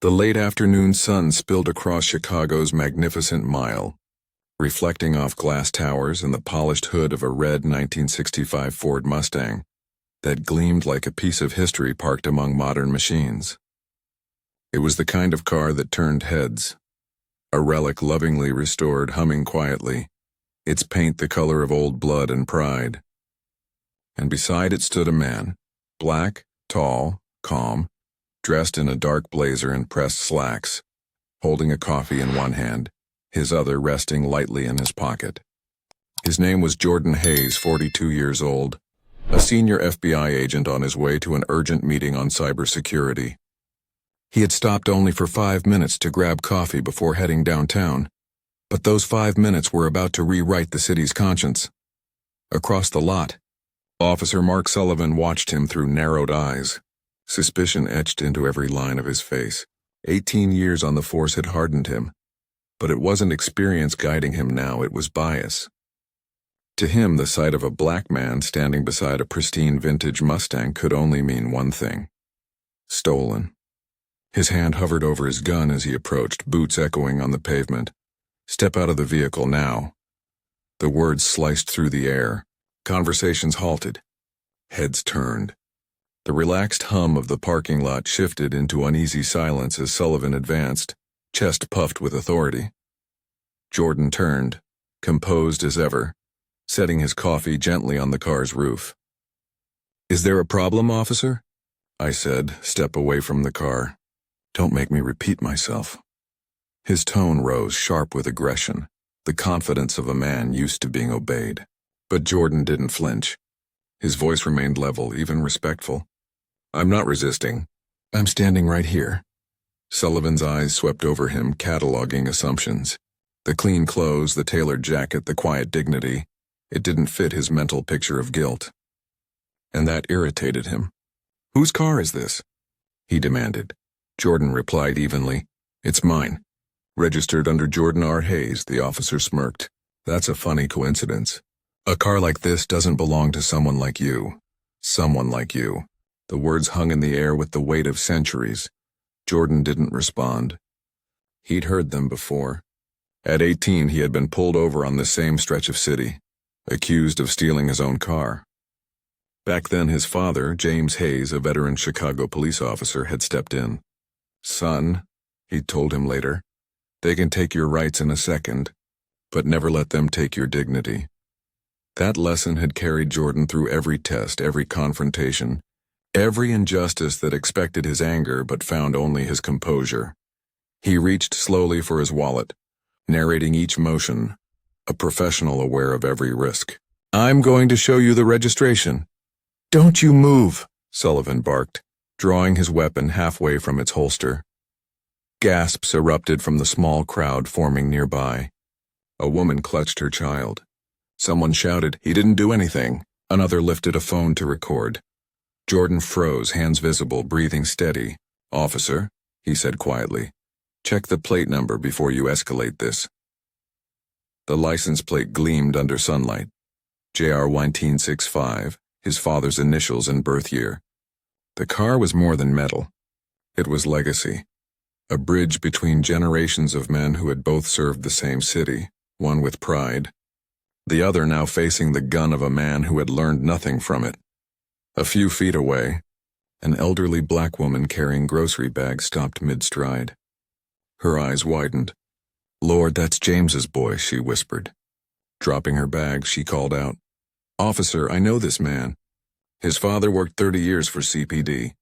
The late afternoon sun spilled across Chicago's magnificent mile, reflecting off glass towers and the polished hood of a red 1965 Ford Mustang that gleamed like a piece of history parked among modern machines. It was the kind of car that turned heads, a relic lovingly restored, humming quietly, its paint the color of old blood and pride. And beside it stood a man, black, tall, calm, dressed in a dark blazer and pressed slacks, holding a coffee in one hand, his other resting lightly in his pocket. His name was Jordan Hayes, 42 years old, a senior FBI agent on his way to an urgent meeting on cybersecurity. He had stopped only for 5 minutes to grab coffee before heading downtown, but those 5 minutes were about to rewrite the city's conscience. Across the lot, Officer Mark Sullivan watched him through narrowed eyes, suspicion etched into every line of his face. 18 years on the force had hardened him, but it wasn't experience guiding him now, it was bias. To him, the sight of a black man standing beside a pristine vintage Mustang could only mean one thing: stolen. His hand hovered over his gun as he approached, boots echoing on the pavement. "Step out of the vehicle now." The words sliced through the air. Conversations halted. Heads turned. The relaxed hum of the parking lot shifted into uneasy silence as Sullivan advanced, chest puffed with authority. Jordan turned, composed as ever, setting his coffee gently on the car's roof. "Is there a problem, officer?" I said, step away from the car. "Don't make me repeat myself." His tone rose, sharp with aggression, the confidence of a man used to being obeyed. But Jordan didn't flinch. His voice remained level, even respectful. "I'm not resisting. I'm standing right here." Sullivan's eyes swept over him, cataloging assumptions. The clean clothes, the tailored jacket, the quiet dignity. It didn't fit his mental picture of guilt. And that irritated him. "Whose car is this?" he demanded. Jordan replied evenly, "It's mine. Registered under Jordan R. Hayes." The officer smirked. "That's a funny coincidence. A car like this doesn't belong to someone like you. Someone like you." The words hung in the air with the weight of centuries. Jordan didn't respond. He'd heard them before. At 18, he had been pulled over on the same stretch of city, accused of stealing his own car. Back then, his father, James Hayes, a veteran Chicago police officer, had stepped in. "Son," he told him later, "they can take your rights in a second, but never let them take your dignity." That lesson had carried Jordan through every test, every confrontation, every injustice that expected his anger but found only his composure. He reached slowly for his wallet, narrating each motion, a professional aware of every risk. "I'm going to show you the registration." "Don't you move," Sullivan barked, drawing his weapon halfway from its holster. Gasps erupted from the small crowd forming nearby. A woman clutched her child. Someone shouted, "He didn't do anything." Another lifted a phone to record. Jordan froze, hands visible, breathing steady. "Officer," he said quietly, "check the plate number before you escalate this." The license plate gleamed under sunlight. JR 1965, his father's initials and birth year. The car was more than metal. It was legacy. A bridge between generations of men who had both served the same city, one with pride, the other now facing the gun of a man who had learned nothing from it. A few feet away, an elderly black woman carrying grocery bags stopped mid-stride. Her eyes widened. "Lord, that's James's boy," she whispered. Dropping her bag, she called out, "Officer, I know this man. His father worked 30 years for CPD."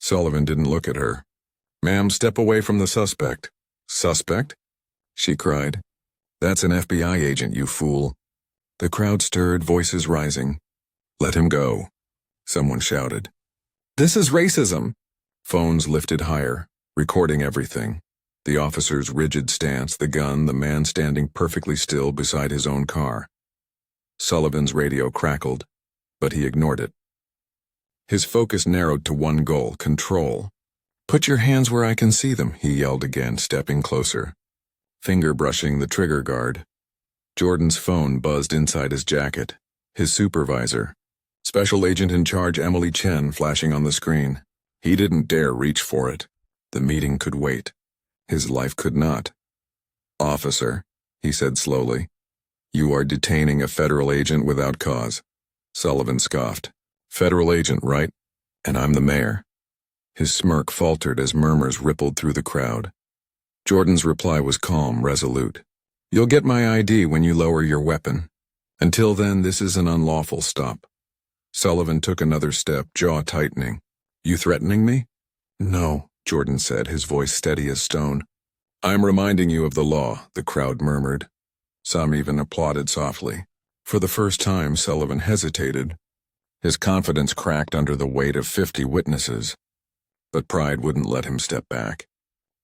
Sullivan didn't look at her. "Ma'am, step away from the suspect." "Suspect?" she cried. "That's an FBI agent, you fool." The crowd stirred, voices rising. "Let him go," someone shouted. "This is racism." Phones lifted higher, recording everything. The officer's rigid stance, the gun, the man standing perfectly still beside his own car. Sullivan's radio crackled, but he ignored it. His focus narrowed to one goal: control. "Put your hands where I can see them," he yelled again, stepping closer. Finger brushing the trigger guard. Jordan's phone buzzed inside his jacket. His supervisor, Special Agent in Charge Emily Chen, flashing on the screen. He didn't dare reach for it. The meeting could wait. His life could not. "Officer," he said slowly, "you are detaining a federal agent without cause." Sullivan scoffed. "Federal agent, right? And I'm the mayor." His smirk faltered as murmurs rippled through the crowd. Jordan's reply was calm, resolute. "You'll get my ID when you lower your weapon. Until then, this is an unlawful stop." Sullivan took another step, jaw tightening. "You threatening me?" "No," Jordan said, his voice steady as stone. "I'm reminding you of the law," the crowd murmured. Some even applauded softly. For the first time, Sullivan hesitated. His confidence cracked under the weight of 50 witnesses. But pride wouldn't let him step back.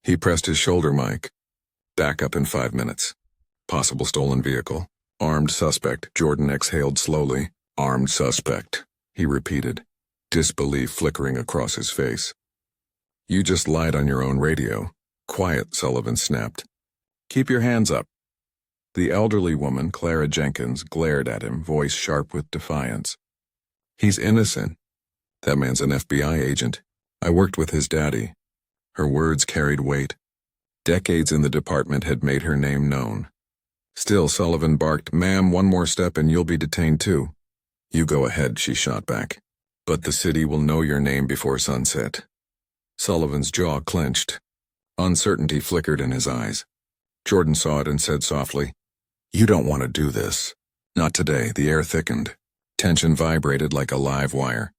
He pressed his shoulder mic. "Back up in 5 minutes. Possible stolen vehicle. Armed suspect." Jordan exhaled slowly. "Armed suspect," he repeated, disbelief flickering across his face. "You just lied on your own radio." "Quiet," Sullivan snapped. "Keep your hands up." The elderly woman, Clara Jenkins, glared at him, voice sharp with defiance. "He's innocent. That man's an FBI agent. I worked with his daddy." Her words carried weight. Decades in the department had made her name known. Still, Sullivan barked, "Ma'am, one more step and you'll be detained too." "You go ahead," she shot back. "But the city will know your name before sunset." Sullivan's jaw clenched. Uncertainty flickered in his eyes. Jordan saw it and said softly, "You don't want to do this." Not today. The air thickened. Tension vibrated like a live wire.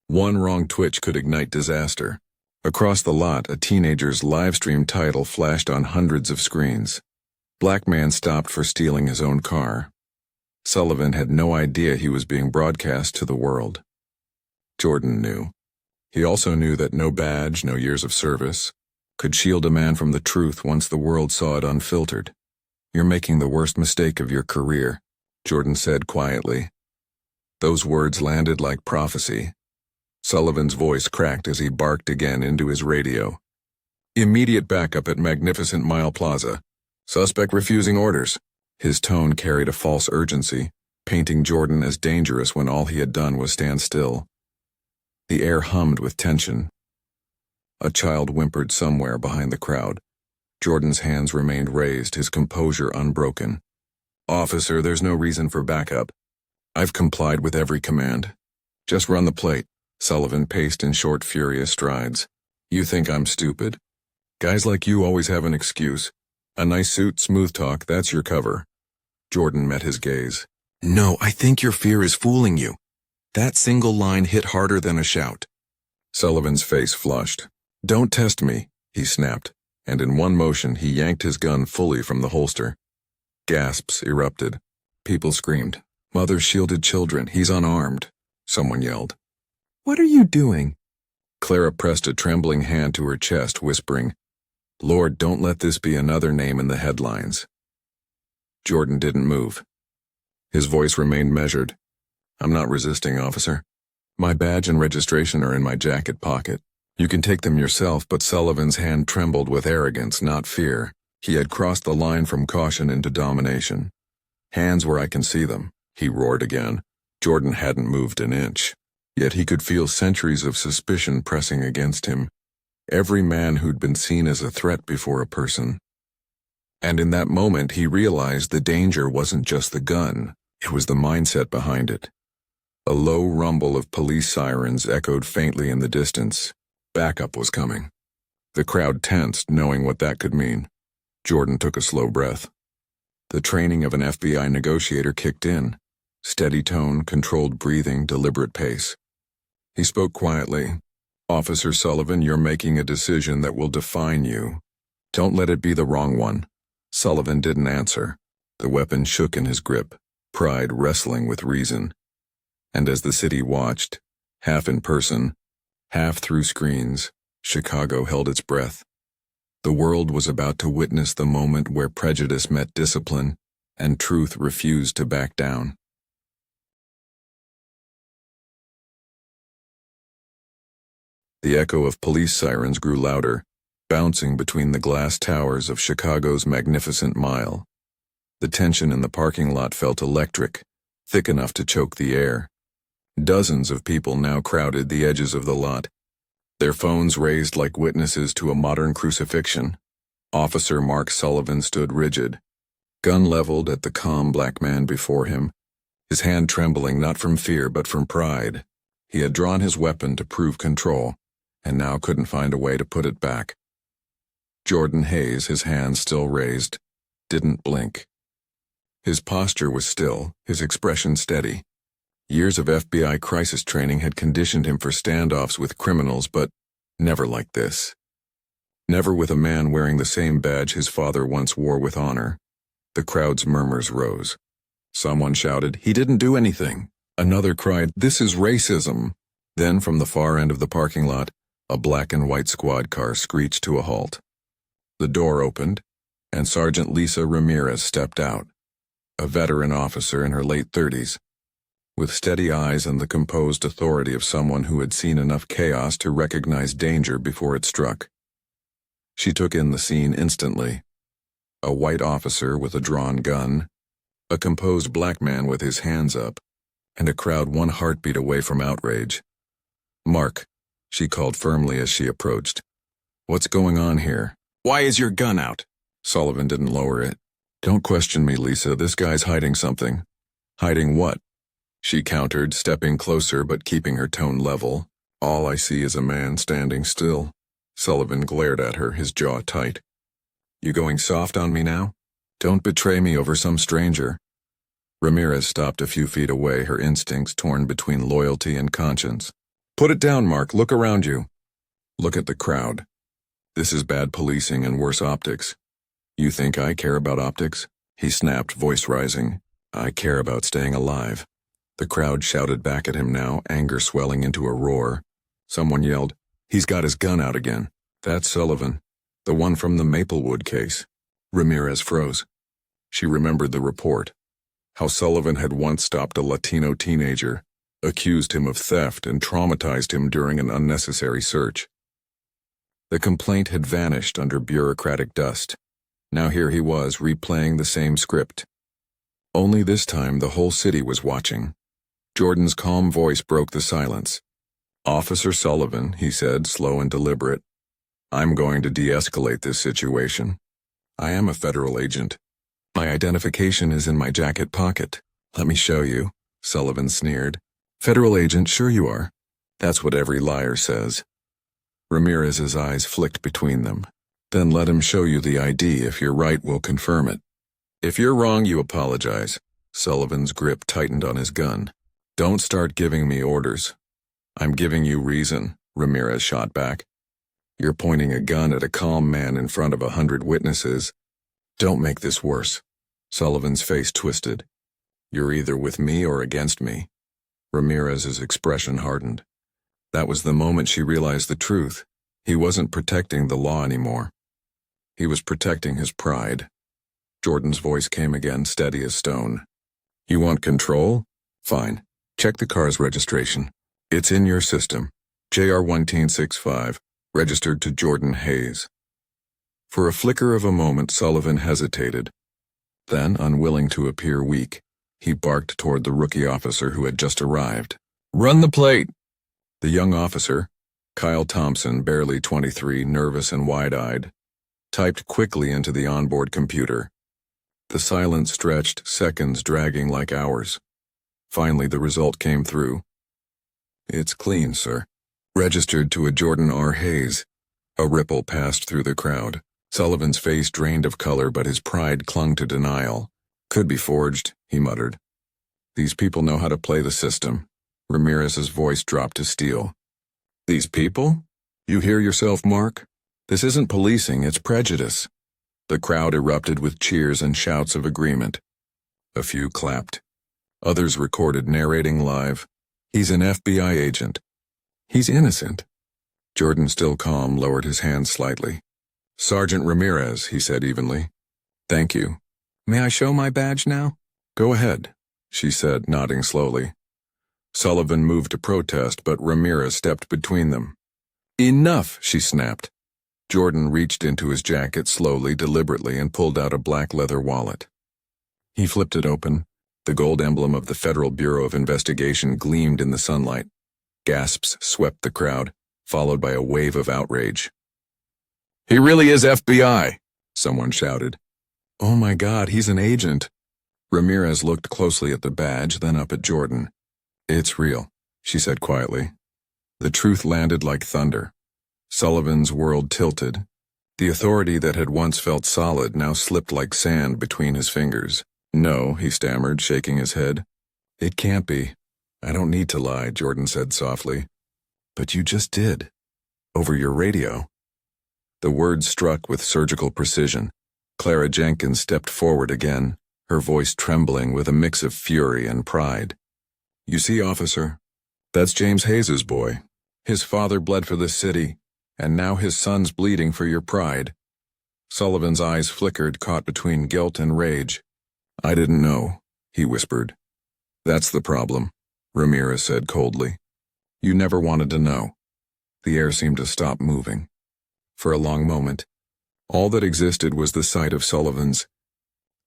One wrong twitch could ignite disaster. Across the lot, a teenager's live-stream title flashed on hundreds of screens. "Black man stopped for stealing his own car." Sullivan had no idea he was being broadcast to the world. Jordan knew. He also knew that no badge, no years of service, could shield a man from the truth once the world saw it unfiltered. "You're making the worst mistake of your career," Jordan said quietly. Those words landed like prophecy. Sullivan's voice cracked as he barked again into his radio. "Immediate backup at Magnificent Mile Plaza. Suspect refusing orders." His tone carried a false urgency, painting Jordan as dangerous when all he had done was stand still. The air hummed with tension. A child whimpered somewhere behind the crowd. Jordan's hands remained raised, his composure unbroken. "Officer, there's no reason for backup. I've complied with every command. Just run the plate." Sullivan paced in short, furious strides. "You think I'm stupid? Guys like you always have an excuse. A nice suit, smooth talk, that's your cover." Jordan met his gaze. "No, I think your fear is fooling you. That single line hit harder than a shout." Sullivan's face flushed. "Don't test me," he snapped, and in one motion he yanked his gun fully from the holster. Gasps erupted. People screamed. "Mothers shielded children, he's unarmed," someone yelled. "What are you doing?" Clara pressed a trembling hand to her chest, whispering, "Lord, don't let this be another name in the headlines." Jordan didn't move. His voice remained measured. "I'm not resisting, officer. My badge and registration are in my jacket pocket. You can take them yourself." But Sullivan's hand trembled with arrogance, not fear. He had crossed the line from caution into domination. "Hands where I can see them," he roared again. Jordan hadn't moved an inch. Yet he could feel centuries of suspicion pressing against him. Every man who'd been seen as a threat before a person. And in that moment he realized the danger wasn't just the gun, it was the mindset behind it. A low rumble of police sirens echoed faintly in the distance. Backup was coming. The crowd tensed, knowing what that could mean. Jordan took a slow breath. The training of an FBI negotiator kicked in. Steady tone, controlled breathing, deliberate pace. He spoke quietly. "Officer Sullivan, you're making a decision that will define you. Don't let it be the wrong one." Sullivan didn't answer. The weapon shook in his grip, pride wrestling with reason. And as the city watched, half in person, half through screens, Chicago held its breath. The world was about to witness the moment where prejudice met discipline, and truth refused to back down. The echo of police sirens grew louder, bouncing between the glass towers of Chicago's Magnificent Mile. The tension in the parking lot felt electric, thick enough to choke the air. Dozens of people now crowded the edges of the lot. their phones raised like witnesses to a modern crucifixion. Officer Mark Sullivan stood rigid, gun leveled at the calm black man before him, his hand trembling not from fear but from pride. He had drawn his weapon to prove control, and now couldn't find a way to put it back. Jordan Hayes, his hands still raised, didn't blink. His posture was still, his expression steady. Years of FBI crisis training had conditioned him for standoffs with criminals, but never like this. Never with a man wearing the same badge his father once wore with honor. The crowd's murmurs rose. Someone shouted, "He didn't do anything." Another cried, "This is racism." Then from the far end of the parking lot, a black and white squad car screeched to a halt. The door opened, and Sergeant Lisa Ramirez stepped out, a veteran officer in her late 30s, with steady eyes and the composed authority of someone who had seen enough chaos to recognize danger before it struck. She took in the scene instantly. A white officer with a drawn gun, a composed black man with his hands up, and a crowd one heartbeat away from outrage. "Mark," she called firmly as she approached. "What's going on here?" "Why is your gun out?" Sullivan didn't lower it. "Don't question me, Lisa. This guy's hiding something." "Hiding what?" she countered, stepping closer but keeping her tone level. "All I see is a man standing still." Sullivan glared at her, his jaw tight. "You going soft on me now? Don't betray me over some stranger." Ramirez stopped a few feet away, her instincts torn between loyalty and conscience. "Put it down, Mark. Look around you. Look at the crowd. This is bad policing and worse optics." "You think I care about optics?" he snapped, voice rising. "I care about staying alive." The crowd shouted back at him now, anger swelling into a roar. Someone yelled, "He's got his gun out again." "That's Sullivan, the one from the Maplewood case." Ramirez froze. She remembered the report, how Sullivan had once stopped a Latino teenager, accused him of theft, and traumatized him during an unnecessary search. The complaint had vanished under bureaucratic dust. Now here he was, replaying the same script. Only this time the whole city was watching. Jordan's calm voice broke the silence. "Officer Sullivan," he said, slow and deliberate, "I'm going to de-escalate this situation. I am a federal agent. My identification is in my jacket pocket." "Let me show you," Sullivan sneered. "Federal agent, sure you are. That's what every liar says." Ramirez's eyes flicked between them. "Then let him show you the ID. If you're right, we'll confirm it. If you're wrong, you apologize." Sullivan's grip tightened on his gun. "Don't start giving me orders." "I'm giving you reason," Ramirez shot back. "You're pointing a gun at a calm man in front of 100 witnesses. Don't make this worse." Sullivan's face twisted. "You're either with me or against me." Ramirez's expression hardened. That was the moment she realized the truth. He wasn't protecting the law anymore. He was protecting his pride. Jordan's voice came again, steady as stone. "You want control? Fine. Check the car's registration. It's in your system. JR-1765, registered to Jordan Hayes." For a flicker of a moment, Sullivan hesitated. Then, unwilling to appear weak, he barked toward the rookie officer who had just arrived. "Run the plate!" The young officer, Kyle Thompson, barely 23, nervous and wide-eyed, typed quickly into the onboard computer. The silence stretched, seconds dragging like hours. Finally, the result came through. "It's clean, sir. Registered to a Jordan R. Hayes." A ripple passed through the crowd. Sullivan's face drained of color, but his pride clung to denial. "Could be forged," he muttered. "These people know how to play the system." Ramirez's voice dropped to steel. "These people? You hear yourself, Mark? This isn't policing, it's prejudice." The crowd erupted with cheers and shouts of agreement. A few clapped. Others recorded, narrating live. "He's an FBI agent. He's innocent." Jordan, still calm, lowered his hand slightly. "Sergeant Ramirez," he said evenly. "Thank you. May I show my badge now?" "Go ahead," she said, nodding slowly. Sullivan moved to protest, but Ramirez stepped between them. "Enough," she snapped. Jordan reached into his jacket slowly, deliberately, and pulled out a black leather wallet. He flipped it open. The gold emblem of the Federal Bureau of Investigation gleamed in the sunlight. Gasps swept the crowd. followed by a wave of outrage. "He really is FBI," someone shouted. "Oh my God, he's an agent." Ramirez looked closely at the badge, then up at Jordan. "It's real," she said quietly. The truth landed like thunder. Sullivan's world tilted. The authority that had once felt solid now slipped like sand between his fingers. "No," he stammered, shaking his head. "It can't be. I don't need to lie," Jordan said softly. "But you just did. Over your radio." The words struck with surgical precision. Clara Jenkins stepped forward again, her voice trembling with a mix of fury and pride. "You see, officer, that's James Hayes's boy. His father bled for this city, and now his son's bleeding for your pride." Sullivan's eyes flickered, caught between guilt and rage. "I didn't know," he whispered. "That's the problem," Ramirez said coldly. "You never wanted to know." The air seemed to stop moving. For a long moment, all that existed was the sight of Sullivan's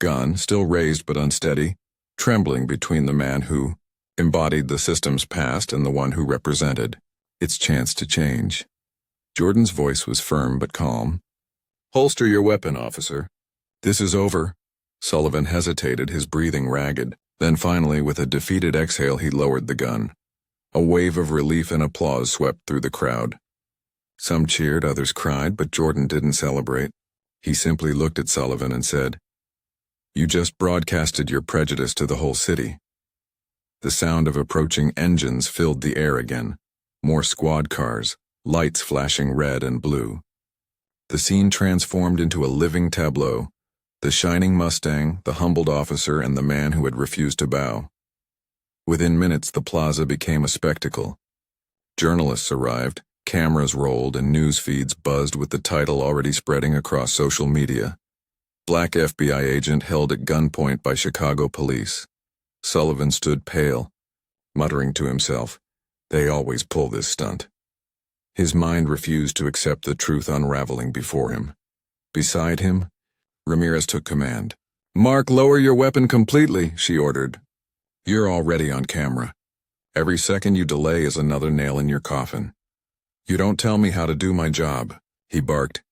gun, still raised but unsteady, trembling between the man who embodied the system's past and the one who represented its chance to change. Jordan's voice was firm but calm. "Holster your weapon, officer. This is over." Sullivan hesitated, his breathing ragged. Then finally, with a defeated exhale, he lowered the gun. A wave of relief and applause swept through the crowd. Some cheered, others cried, but Jordan didn't celebrate. He simply looked at Sullivan and said, "You just broadcasted your prejudice to the whole city." The sound of approaching engines filled the air again. More squad cars, lights flashing red and blue. The scene transformed into a living tableau. The shining Mustang, the humbled officer, and the man who had refused to bow. Within minutes, the plaza became a spectacle. Journalists arrived, cameras rolled, and news feeds buzzed with the title already spreading across social media. "Black FBI agent held at gunpoint by Chicago police." Sullivan stood pale, muttering to himself, "They always pull this stunt." His mind refused to accept the truth unraveling before him. Beside him, Ramirez took command. "Mark, lower your weapon completely," she ordered. "You're already on camera. Every second you delay is another nail in your coffin." "You don't tell me how to do my job," he barked.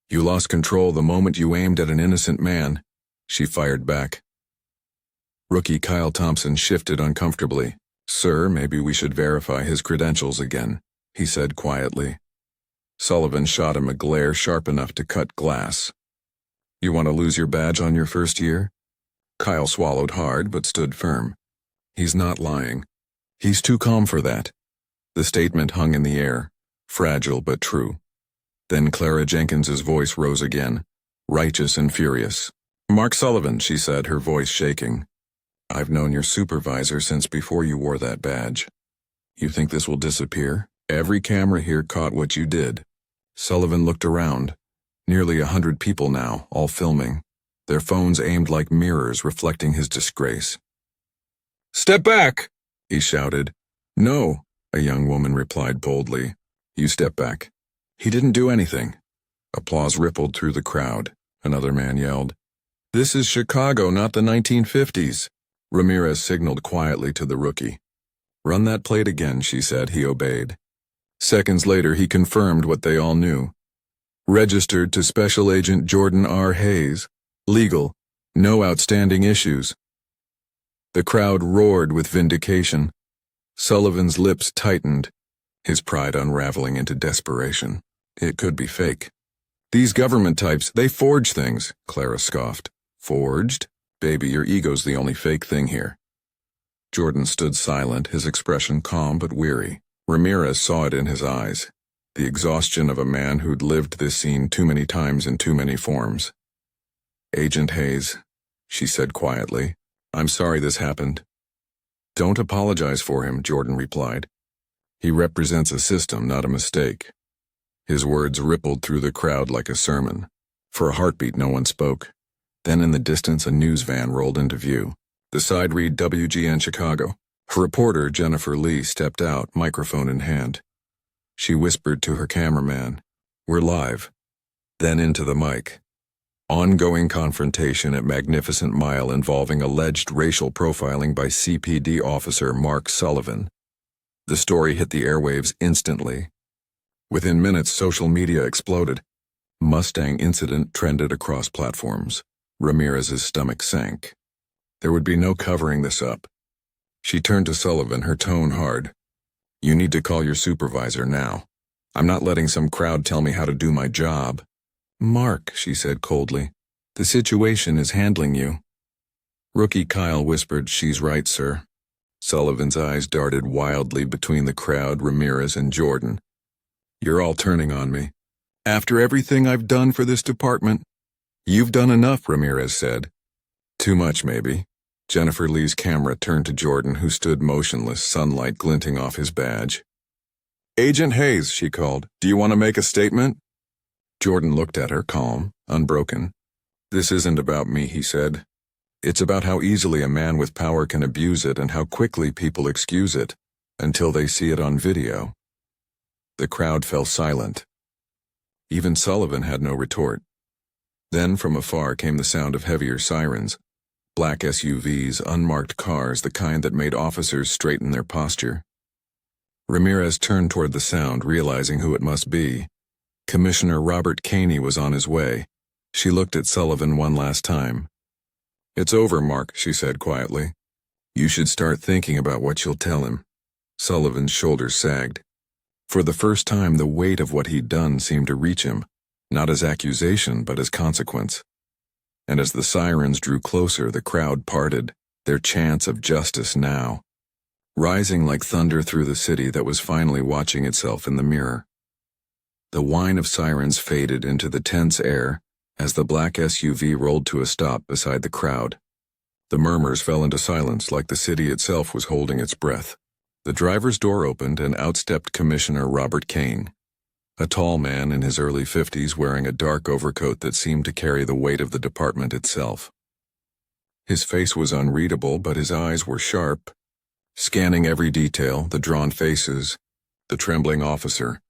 "You lost control the moment you aimed at an innocent man," she fired back. Rookie Kyle Thompson shifted uncomfortably. "Sir, maybe we should verify his credentials again," he said quietly. Sullivan shot him a glare sharp enough to cut glass. "You want to lose your badge on your first year?" Kyle swallowed hard but stood firm. "He's not lying. He's too calm for that." The statement hung in the air, fragile but true. Then Clara Jenkins's voice rose again, righteous and furious. "Mark Sullivan," she said, her voice shaking. "I've known your supervisor since before you wore that badge. You think this will disappear? Every camera here caught what you did." Sullivan looked around. Nearly 100 people now, all filming, their phones aimed like mirrors reflecting his disgrace. "Step back!" he shouted. "No," a young woman replied boldly. "You step back. He didn't do anything." Applause rippled through the crowd. Another man yelled, "This is Chicago, not the 1950s." Ramirez signaled quietly to the rookie. "Run that plate again," she said. He obeyed. Seconds later, he confirmed what they all knew. "Registered to Special Agent Jordan R. Hayes. Legal. No outstanding issues." The crowd roared with vindication. Sullivan's lips tightened, his pride unraveling into desperation. It could be fake. "These government types, they forge things," Clara scoffed. "Forged? Baby, your ego's the only fake thing here." Jordan stood silent, his expression calm but weary. Ramirez saw it in his eyes. The exhaustion of a man who'd lived this scene too many times in too many forms. "Agent Hayes," she said quietly, "I'm sorry this happened." "Don't apologize for him," Jordan replied. "He represents a system, not a mistake." His words rippled through the crowd like a sermon. For a heartbeat, no one spoke. Then in the distance, a news van rolled into view. The side read WGN Chicago. A reporter, Jennifer Lee, stepped out, microphone in hand. She whispered to her cameraman, "We're live." Then into the mic. "Ongoing confrontation at Magnificent Mile involving alleged racial profiling by CPD officer Mark Sullivan." The story hit the airwaves instantly. Within minutes, social media exploded. Mustang incident trended across platforms. Ramirez's stomach sank. There would be no covering this up. She turned to Sullivan, her tone hard. "You need to call your supervisor now. I'm not letting some crowd tell me how to do my job." "Mark," she said coldly, "the situation is handling you." Rookie Kyle whispered, "She's right, sir." Sullivan's eyes darted wildly between the crowd, Ramirez and Jordan. "You're all turning on me. After everything I've done for this department." "You've done enough," Ramirez said. "Too much, maybe." Jennifer Lee's camera turned to Jordan, who stood motionless, sunlight glinting off his badge. "Agent Hayes," she called, "do you want to make a statement?" Jordan looked at her, calm, unbroken. "This isn't about me," he said. "It's about how easily a man with power can abuse it and how quickly people excuse it, until they see it on video." The crowd fell silent. Even Sullivan had no retort. Then from afar came the sound of heavier sirens. Black SUVs, unmarked cars, the kind that made officers straighten their posture. Ramirez turned toward the sound, realizing who it must be. Commissioner Robert Caney was on his way. She looked at Sullivan one last time. "It's over, Mark," she said quietly. "You should start thinking about what you'll tell him." Sullivan's shoulders sagged. For the first time, the weight of what he'd done seemed to reach him, not as accusation, but as consequence. And as the sirens drew closer, the crowd parted, their chants of justice now, rising like thunder through the city that was finally watching itself in the mirror. The whine of sirens faded into the tense air as the black SUV rolled to a stop beside the crowd. The murmurs fell into silence, like the city itself was holding its breath. The driver's door opened and out stepped Commissioner Robert Kane, a tall man in his early 50s wearing a dark overcoat that seemed to carry the weight of the department itself. His face was unreadable, but his eyes were sharp, scanning every detail, the drawn faces, the trembling officer,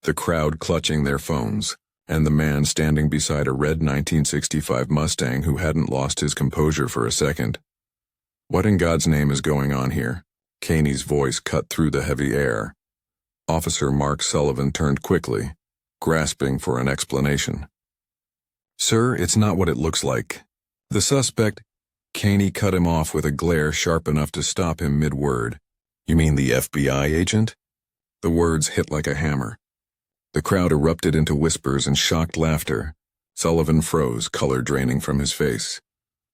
the crowd clutching their phones, and the man standing beside a red 1965 Mustang who hadn't lost his composure for a second. "What in God's name is going on here?" Caney's voice cut through the heavy air. Officer Mark Sullivan turned quickly, grasping for an explanation. "Sir, it's not what it looks like. The suspect—" Caney cut him off with a glare sharp enough to stop him mid-word. "You mean the FBI agent?" The words hit like a hammer. The crowd erupted into whispers and shocked laughter. Sullivan froze, color draining from his face.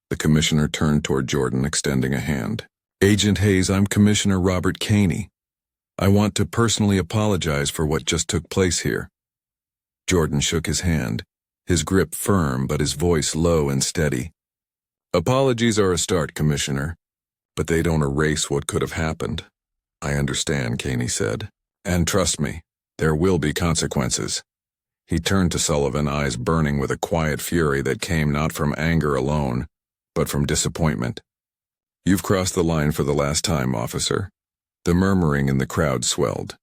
The commissioner turned toward Jordan, extending a hand. "Agent Hayes, I'm Commissioner Robert Caney. I want to personally apologize for what just took place here." Jordan shook his hand, his grip firm but his voice low and steady. "Apologies are a start, Commissioner, but they don't erase what could have happened." "I understand," Caney said. "And trust me, there will be consequences." He turned to Sullivan, eyes burning with a quiet fury that came not from anger alone, but from disappointment. "You've crossed the line for the last time, officer." The murmuring in the crowd swelled.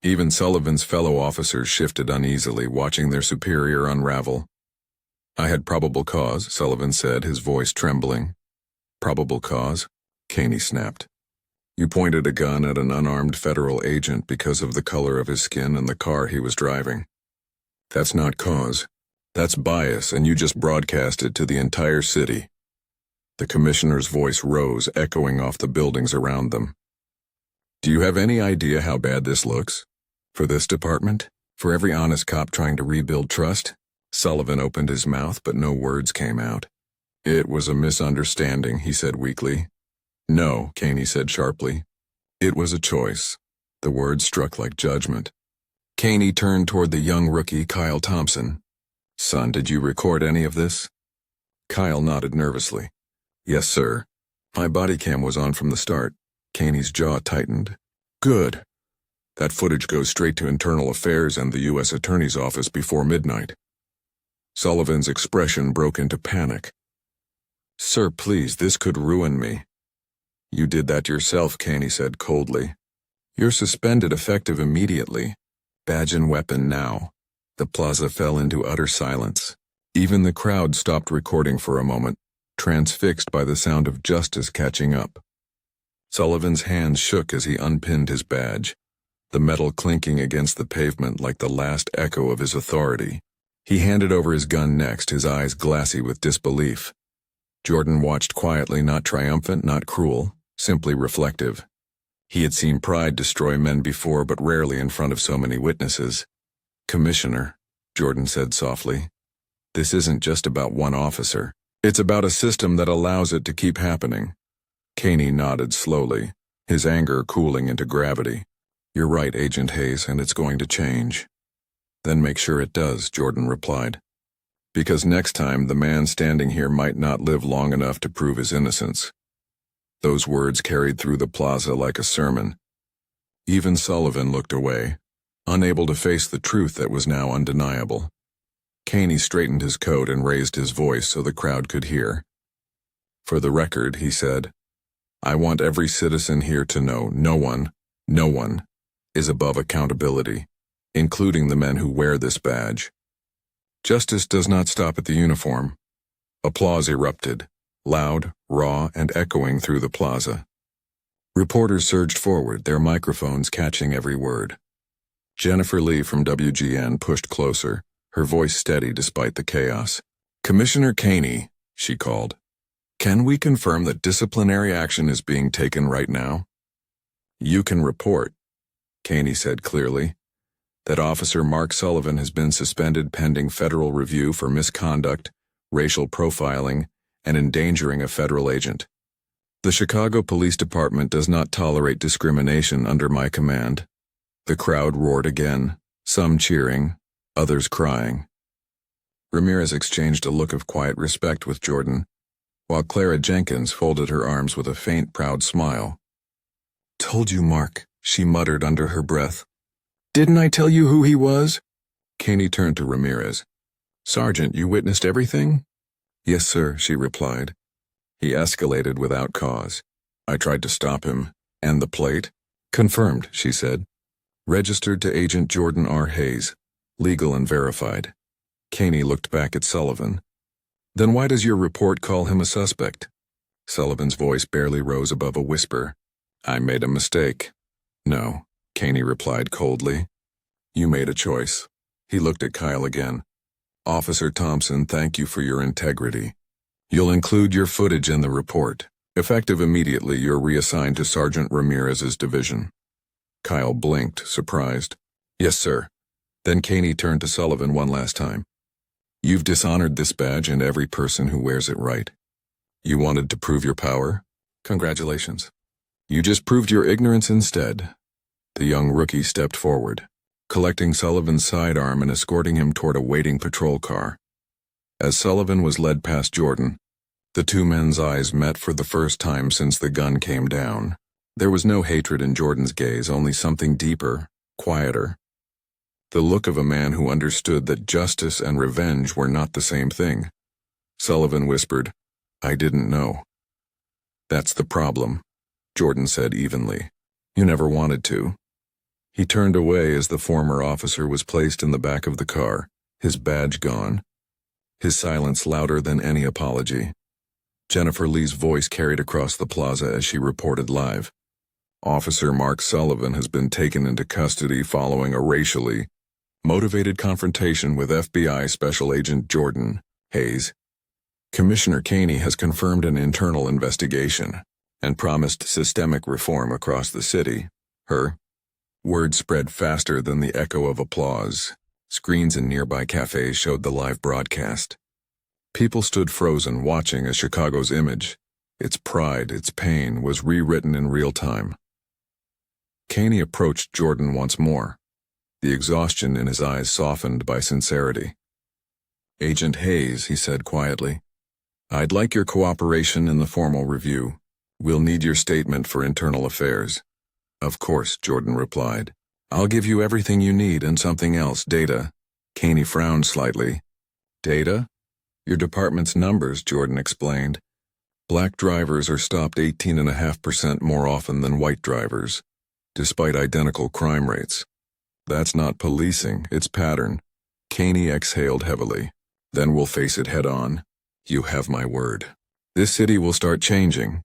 Even Sullivan's fellow officers shifted uneasily, watching their superior unravel. "I had probable cause," Sullivan said, his voice trembling. "Probable cause?" Caney snapped. "You pointed a gun at an unarmed federal agent because of the color of his skin and the car he was driving. That's not cause. That's bias, and you just broadcast it to the entire city." The commissioner's voice rose, echoing off the buildings around them. "Do you have any idea how bad this looks? For this department? For every honest cop trying to rebuild trust?" Sullivan opened his mouth, but no words came out. "It was a misunderstanding," he said weakly. "No," Caney said sharply. "It was a choice." The words struck like judgment. Caney turned toward the young rookie, Kyle Thompson. "Son, did you record any of this?" Kyle nodded nervously. "Yes, sir. My body cam was on from the start." Caney's jaw tightened. "Good. That footage goes straight to Internal Affairs and the U.S. Attorney's Office before midnight." Sullivan's expression broke into panic. "Sir, please, this could ruin me." "You did that yourself," Caney said coldly. "You're suspended effective immediately. Badge and weapon now." The plaza fell into utter silence. Even the crowd stopped recording for a moment, transfixed by the sound of justice catching up. Sullivan's hands shook as he unpinned his badge. the metal clinking against the pavement like the last echo of his authority. He handed over his gun next, his eyes glassy with disbelief. Jordan watched quietly, not triumphant, not cruel, simply reflective. He had seen pride destroy men before, but rarely in front of so many witnesses. "Commissioner," Jordan said softly, "this isn't just about one officer. It's about a system that allows it to keep happening." Caney nodded slowly, his anger cooling into gravity. "You're right, Agent Hayes, and it's going to change." "Then make sure it does," Jordan replied. "Because next time the man standing here might not live long enough to prove his innocence." Those words carried through the plaza like a sermon. Even Sullivan looked away, unable to face the truth that was now undeniable. Caney straightened his coat and raised his voice so the crowd could hear. "For the record," he said, "I want every citizen here to know no one is above accountability, including the men who wear this badge. Justice does not stop at the uniform." Applause erupted, loud, raw, and echoing through the plaza. Reporters surged forward, their microphones catching every word. Jennifer Lee from WGN pushed closer, her voice steady despite the chaos. "Commissioner Caney," she called, "can we confirm that disciplinary action is being taken right now?" "You can report," Caney said clearly, "that Officer Mark Sullivan has been suspended pending federal review for misconduct, racial profiling, and endangering a federal agent. The Chicago Police Department does not tolerate discrimination under my command." The crowd roared again, some cheering, others crying. Ramirez exchanged a look of quiet respect with Jordan, while Clara Jenkins folded her arms with a faint, proud smile. "Told you, Mark," she muttered under her breath. "Didn't I tell you who he was?" Caney turned to Ramirez. "Sergeant, you witnessed everything?" "Yes, sir," she replied. "He escalated without cause. I tried to stop him. And the plate?" "Confirmed," she said. "Registered to Agent Jordan R. Hayes. Legal and verified." Caney looked back at Sullivan. "Then why does your report call him a suspect?" Sullivan's voice barely rose above a whisper. "I made a mistake." "No," Caney replied coldly. "You made a choice." He looked at Kyle again. "Officer Thompson, thank you for your integrity. You'll include your footage in the report. Effective immediately, you're reassigned to Sergeant Ramirez's division." Kyle blinked, surprised. "Yes, sir." Then Caney turned to Sullivan one last time. "You've dishonored this badge and every person who wears it right. You wanted to prove your power? Congratulations. You just proved your ignorance instead." The young rookie stepped forward, collecting Sullivan's sidearm and escorting him toward a waiting patrol car. As Sullivan was led past Jordan, the two men's eyes met for the first time since the gun came down. There was no hatred in Jordan's gaze, only something deeper, quieter. The look of a man who understood that justice and revenge were not the same thing. Sullivan whispered, "I didn't know." "That's the problem," Jordan said evenly. "You never wanted to." He turned away as the former officer was placed in the back of the car, his badge gone. His silence louder than any apology. Jennifer Lee's voice carried across the plaza as she reported live. "Officer Mark Sullivan has been taken into custody following a racially motivated confrontation with FBI Special Agent Jordan Hayes. Commissioner Caney has confirmed an internal investigation and promised systemic reform across the city." Her word spread faster than the echo of applause. Screens in nearby cafes showed the live broadcast. People stood frozen, watching as Chicago's image, its pride, its pain, was rewritten in real time. Caney approached Jordan once more, the exhaustion in his eyes softened by sincerity. "Agent Hayes," he said quietly, "I'd like your cooperation in the formal review. We'll need your statement for internal affairs." "Of course," Jordan replied. "I'll give you everything you need and something else, data." Caney frowned slightly. "Data?" "Your department's numbers," Jordan explained. "Black drivers are stopped 18.5% more often than white drivers, despite identical crime rates. That's not policing, it's pattern." Caney exhaled heavily. "Then we'll face it head on. You have my word. This city will start changing."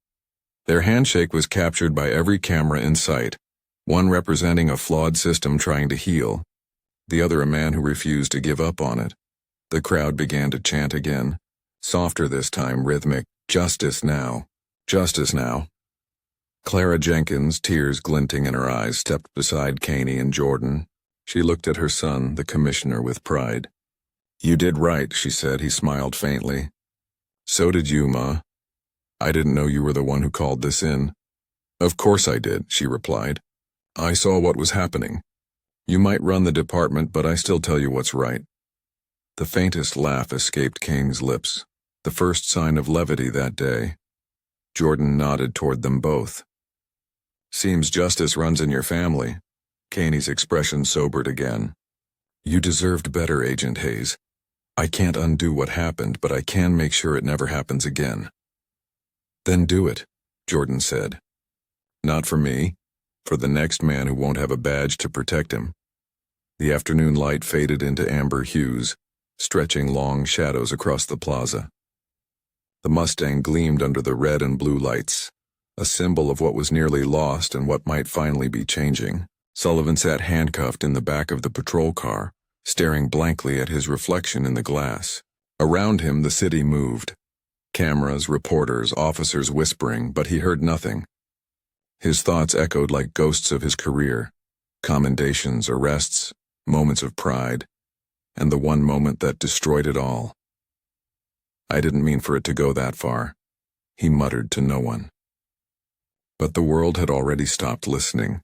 Their handshake was captured by every camera in sight. One representing a flawed system trying to heal, the other a man who refused to give up on it. The crowd began to chant again, softer this time, rhythmic, "Justice now! Justice now!" Clara Jenkins, tears glinting in her eyes, stepped beside Caney and Jordan. She looked at her son, the commissioner, with pride. "You did right," she said. He smiled faintly. "So did you, Ma. I didn't know you were the one who called this in." "Of course I did," she replied. "I saw what was happening. You might run the department, but I still tell you what's right." The faintest laugh escaped Kane's lips, the first sign of levity that day. Jordan nodded toward them both. "Seems justice runs in your family." Caney's expression sobered again. "You deserved better, Agent Hayes. I can't undo what happened, but I can make sure it never happens again." "Then do it," Jordan said. "Not for me. For the next man who won't have a badge to protect him." The afternoon light faded into amber hues, stretching long shadows across the plaza. The Mustang gleamed under the red and blue lights, a symbol of what was nearly lost and what might finally be changing. Sullivan sat handcuffed in the back of the patrol car, staring blankly at his reflection in the glass. Around him, the city moved. Cameras, reporters, officers whispering, but he heard nothing. His thoughts echoed like ghosts of his career, commendations, arrests, moments of pride, and the one moment that destroyed it all. "I didn't mean for it to go that far," he muttered to no one. But the world had already stopped listening.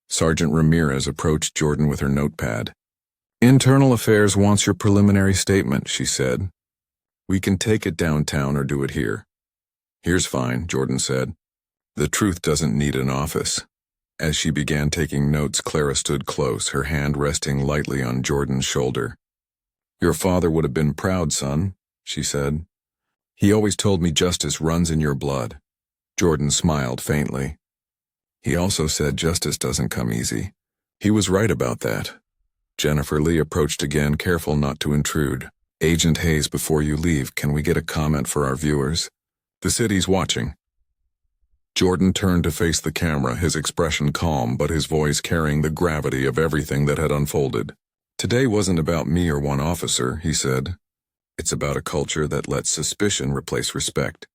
Sergeant Ramirez approached Jordan with her notepad. "Internal Affairs wants your preliminary statement," she said. "We can take it downtown or do it here." "Here's fine," Jordan said. "The truth doesn't need an office." As she began taking notes, Clara stood close, her hand resting lightly on Jordan's shoulder. "Your father would have been proud, son," she said. "He always told me justice runs in your blood." Jordan smiled faintly. "He also said justice doesn't come easy." He was right about that. Jennifer Lee approached again, careful not to intrude. "Agent Hayes, before you leave, can we get a comment for our viewers? The city's watching." Jordan turned to face the camera, his expression calm, but his voice carrying the gravity of everything that had unfolded. "Today wasn't about me or one officer," he said. "It's about a culture that lets suspicion replace respect.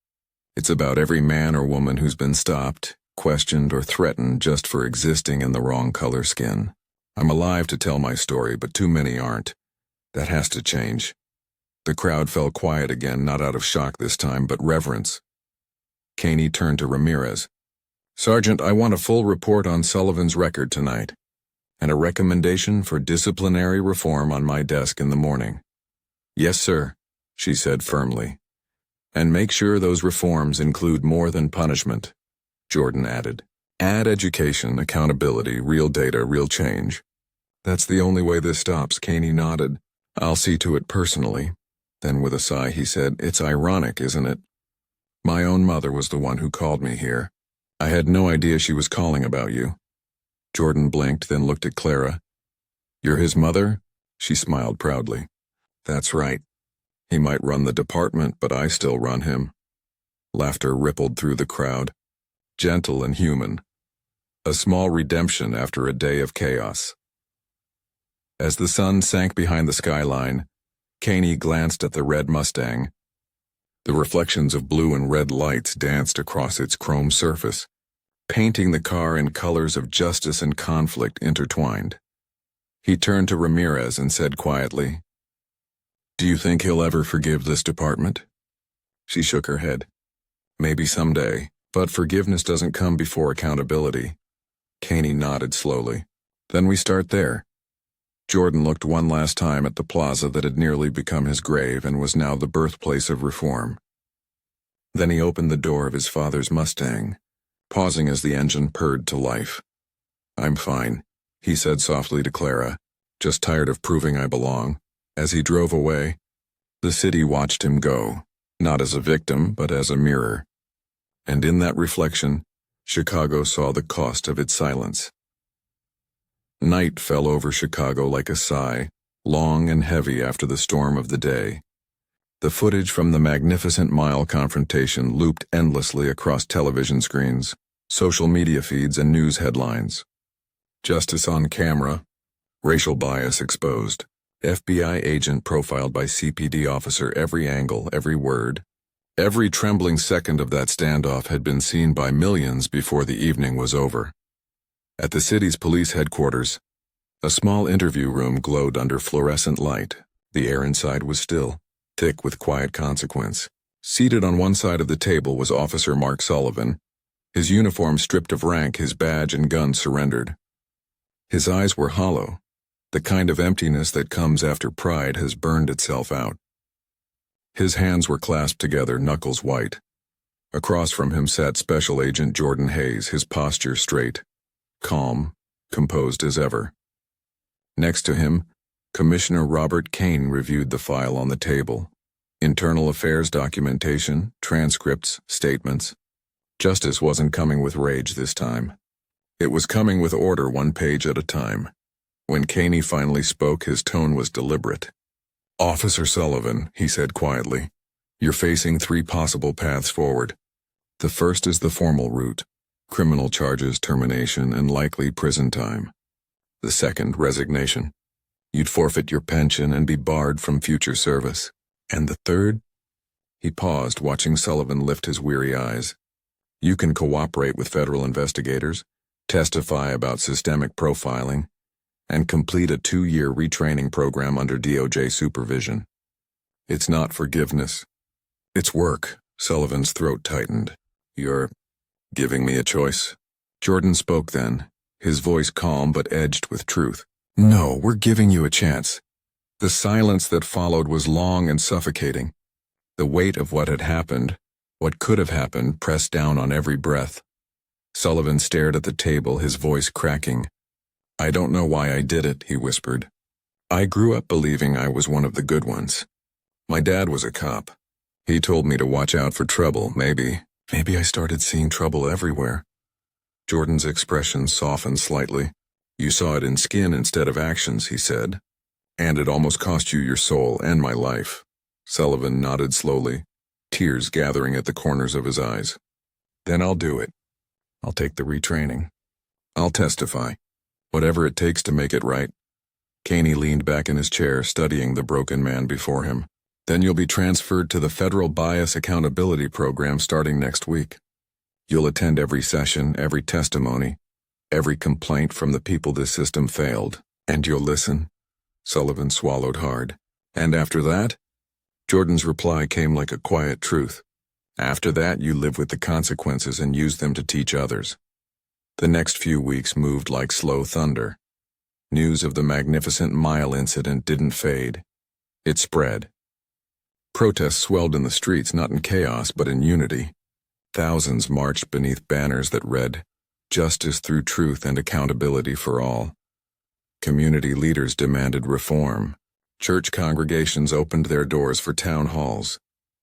It's about every man or woman who's been stopped, questioned, or threatened just for existing in the wrong color skin. I'm alive to tell my story, but too many aren't. That has to change." The crowd fell quiet again, not out of shock this time, but reverence. Caney turned to Ramirez. "Sergeant, I want a full report on Sullivan's record tonight, and a recommendation for disciplinary reform on my desk in the morning." "Yes, sir," she said firmly. "And make sure those reforms include more than punishment," Jordan added. "Add education, accountability, real data, real change." "That's the only way this stops," Caney nodded. "I'll see to it personally." Then with a sigh he said, "It's ironic, isn't it? My own mother was the one who called me here. I had no idea she was calling about you." Jordan blinked, then looked at Clara. "You're his mother?" She smiled proudly. "That's right. He might run the department, but I still run him." Laughter rippled through the crowd. Gentle and human. A small redemption after a day of chaos. As the sun sank behind the skyline, Caney glanced at the red Mustang. The reflections of blue and red lights danced across its chrome surface, painting the car in colors of justice and conflict intertwined. He turned to Ramirez and said quietly, "Do you think he'll ever forgive this department?" She shook her head. "Maybe someday, but forgiveness doesn't come before accountability." Caney nodded slowly. "Then we start there." Jordan looked one last time at the plaza that had nearly become his grave and was now the birthplace of reform. Then he opened the door of his father's Mustang, pausing as the engine purred to life. "I'm fine," he said softly to Clara, "just tired of proving I belong." As he drove away, the city watched him go, not as a victim, but as a mirror. And in that reflection, Chicago saw the cost of its silence. Night fell over Chicago like a sigh, long and heavy after the storm of the day. The footage from the Magnificent Mile confrontation looped endlessly across television screens, social media feeds, and news headlines. Justice on camera. Racial bias exposed. FBI agent profiled by CPD officer. Every angle, every word. Every trembling second of that standoff had been seen by millions before the evening was over. At the city's police headquarters, a small interview room glowed under fluorescent light. The air inside was still, thick with quiet consequence. Seated on one side of the table was Officer Mark Sullivan, his uniform stripped of rank, his badge and gun surrendered. His eyes were hollow. The kind of emptiness that comes after pride has burned itself out. His hands were clasped together, knuckles white. Across from him sat Special Agent Jordan Hayes, his posture straight, calm, composed as ever. Next to him, Commissioner Robert Kane reviewed the file on the table. Internal affairs documentation, transcripts, statements. Justice wasn't coming with rage this time. It was coming with order, one page at a time. When Caney finally spoke, his tone was deliberate. "Officer Sullivan," he said quietly, "you're facing three possible paths forward. The first is the formal route, criminal charges, termination, and likely prison time. The second, resignation. You'd forfeit your pension and be barred from future service. And the third?" He paused, watching Sullivan lift his weary eyes. "You can cooperate with federal investigators, testify about systemic profiling, and complete a 2-year retraining program under DOJ supervision. It's not forgiveness. It's work." Sullivan's throat tightened. "You're giving me a choice?" Jordan spoke then, his voice calm but edged with truth. "No, we're giving you a chance." The silence that followed was long and suffocating. The weight of what had happened, what could have happened, pressed down on every breath. Sullivan stared at the table, his voice cracking. "I don't know why I did it," he whispered. "I grew up believing I was one of the good ones. My dad was a cop. He told me to watch out for trouble. Maybe I started seeing trouble everywhere." Jordan's expression softened slightly. "You saw it in skin instead of actions," he said. "And it almost cost you your soul and my life." Sullivan nodded slowly, tears gathering at the corners of his eyes. "Then I'll do it. I'll take the retraining. I'll testify. Whatever it takes to make it right." Caney leaned back in his chair, studying the broken man before him. "Then you'll be transferred to the Federal Bias Accountability Program starting next week. You'll attend every session, every testimony, every complaint from the people this system failed. And you'll listen." Sullivan swallowed hard. "And after that?" Jordan's reply came like a quiet truth. "After that, you live with the consequences and use them to teach others." The next few weeks moved like slow thunder. News of the Magnificent Mile incident didn't fade. It spread. Protests swelled in the streets, not in chaos, but in unity. Thousands marched beneath banners that read, "Justice through truth and accountability for all." Community leaders demanded reform. Church congregations opened their doors for town halls.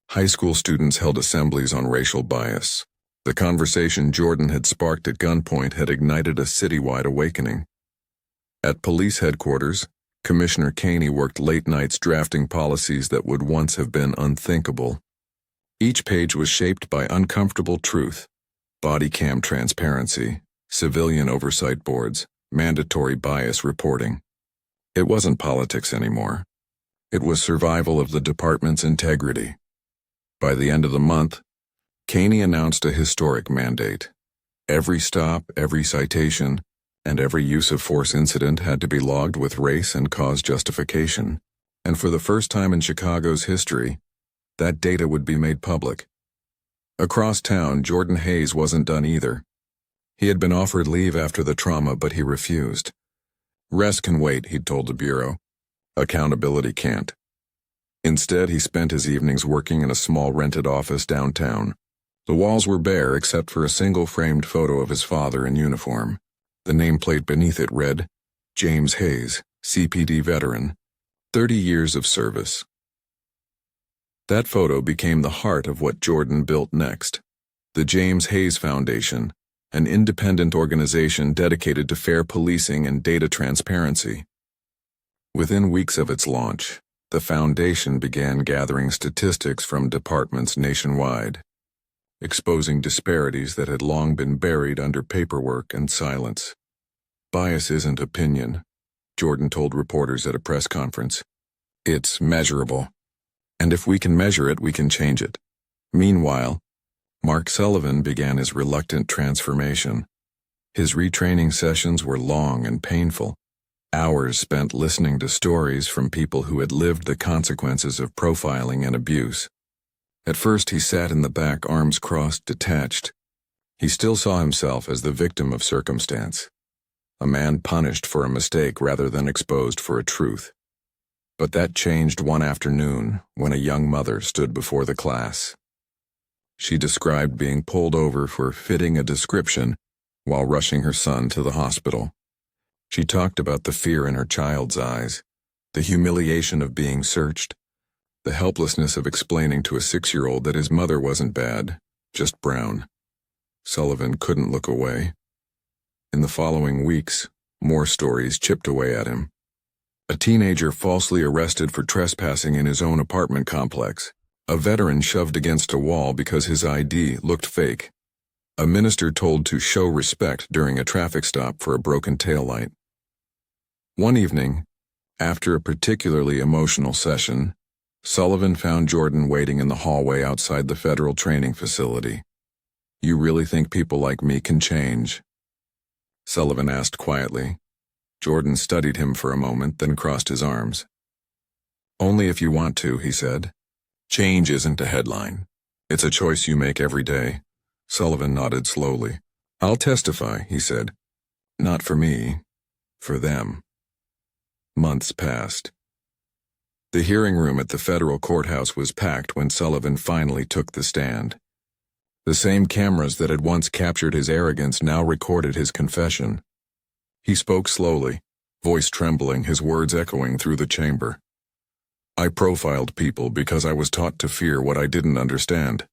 High school students held assemblies on racial bias. The conversation Jordan had sparked at gunpoint had ignited a citywide awakening. At police headquarters, Commissioner Caney worked late nights drafting policies that would once have been unthinkable. Each page was shaped by uncomfortable truth: body cam transparency, civilian oversight boards, mandatory bias reporting. It wasn't politics anymore. It was survival of the department's integrity. By the end of the month, Caney announced a historic mandate. Every stop, every citation, and every use of force incident had to be logged with race and cause justification. And for the first time in Chicago's history, that data would be made public. Across town, Jordan Hayes wasn't done either. He had been offered leave after the trauma, but he refused. "Rest can wait," he'd told the Bureau. "Accountability can't." Instead, he spent his evenings working in a small rented office downtown. The walls were bare except for a single framed photo of his father in uniform. The nameplate beneath it read, "James Hayes, CPD veteran, 30 years of service." That photo became the heart of what Jordan built next. The James Hayes Foundation, an independent organization dedicated to fair policing and data transparency. Within weeks of its launch, the foundation began gathering statistics from departments nationwide, exposing disparities that had long been buried under paperwork and silence. Bias isn't opinion, Jordan told reporters at a press conference. It's measurable. And if we can measure it, we can change it. Meanwhile, Mark Sullivan began his reluctant transformation. His retraining sessions were long and painful. Hours spent listening to stories from people who had lived the consequences of profiling and abuse. At first he sat in the back, arms crossed, detached. He still saw himself as the victim of circumstance, a man punished for a mistake rather than exposed for a truth. But that changed one afternoon when a young mother stood before the class. She described being pulled over for fitting a description while rushing her son to the hospital. She talked about the fear in her child's eyes, the humiliation of being searched, the helplessness of explaining to a 6-year-old that his mother wasn't bad, just brown. Sullivan couldn't look away. In the following weeks, more stories chipped away at him. A teenager falsely arrested for trespassing in his own apartment complex. A veteran shoved against a wall because his ID looked fake. A minister told to show respect during a traffic stop for a broken taillight. One evening, after a particularly emotional session, Sullivan found Jordan waiting in the hallway outside the federal training facility. "You really think people like me can change?" Sullivan asked quietly. Jordan studied him for a moment, then crossed his arms. "Only if you want to," he said. "Change isn't a headline. It's a choice you make every day." Sullivan nodded slowly. "I'll testify," he said. "Not for me, for them." Months passed. The hearing room at the federal courthouse was packed when Sullivan finally took the stand. The same cameras that had once captured his arrogance now recorded his confession. He spoke slowly, voice trembling, his words echoing through the chamber. "I profiled people because I was taught to fear what I didn't understand,"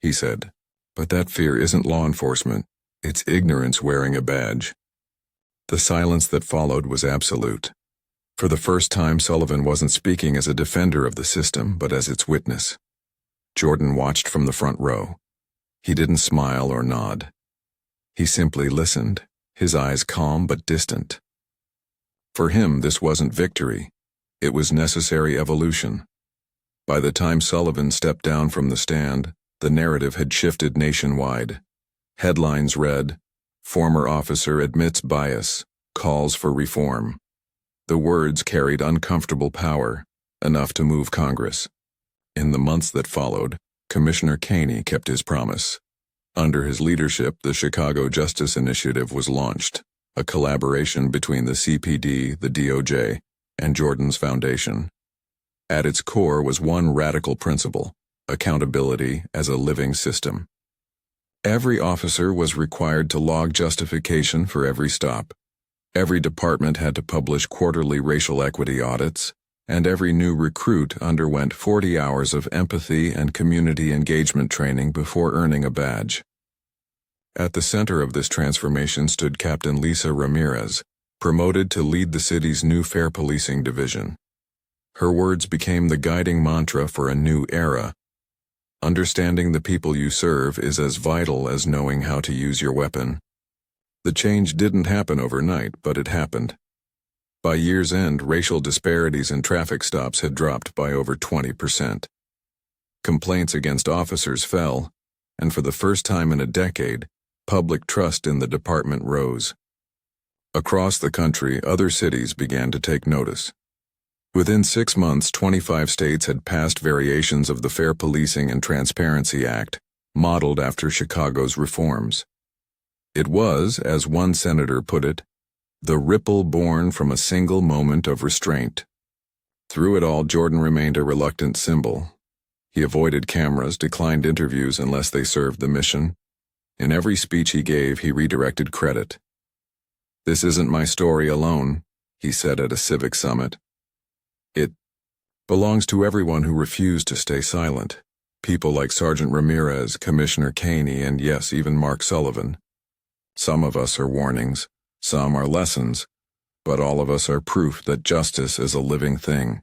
he said. "But that fear isn't law enforcement. It's ignorance wearing a badge." The silence that followed was absolute. For the first time, Sullivan wasn't speaking as a defender of the system, but as its witness. Jordan watched from the front row. He didn't smile or nod. He simply listened, his eyes calm but distant. For him, this wasn't victory. It was necessary evolution. By the time Sullivan stepped down from the stand, the narrative had shifted nationwide. Headlines read, "Former officer admits bias, calls for reform." The words carried uncomfortable power, enough to move Congress. In the months that followed, Commissioner Caney kept his promise. Under his leadership, the Chicago Justice Initiative was launched, a collaboration between the CPD, the DOJ, and Jordan's foundation. At its core was one radical principle: accountability as a living system. Every officer was required to log justification for every stop. Every department had to publish quarterly racial equity audits, and every new recruit underwent 40 hours of empathy and community engagement training before earning a badge. At the center of this transformation stood Captain Lisa Ramirez, promoted to lead the city's new Fair Policing Division. Her words became the guiding mantra for a new era. Understanding the people you serve is as vital as knowing how to use your weapon. The change didn't happen overnight, but it happened. By year's end, racial disparities in traffic stops had dropped by over 20%. Complaints against officers fell, and for the first time in a decade, public trust in the department rose. Across the country, other cities began to take notice. Within 6 months, 25 states had passed variations of the Fair Policing and Transparency Act, modeled after Chicago's reforms. It was, as one senator put it, the ripple born from a single moment of restraint. Through it all, Jordan remained a reluctant symbol. He avoided cameras, declined interviews unless they served the mission. In every speech he gave, he redirected credit. "This isn't my story alone," he said at a civic summit. "It belongs to everyone who refused to stay silent. People like Sergeant Ramirez, Commissioner Caney, and yes, even Mark Sullivan. Some of us are warnings, some are lessons, but all of us are proof that justice is a living thing."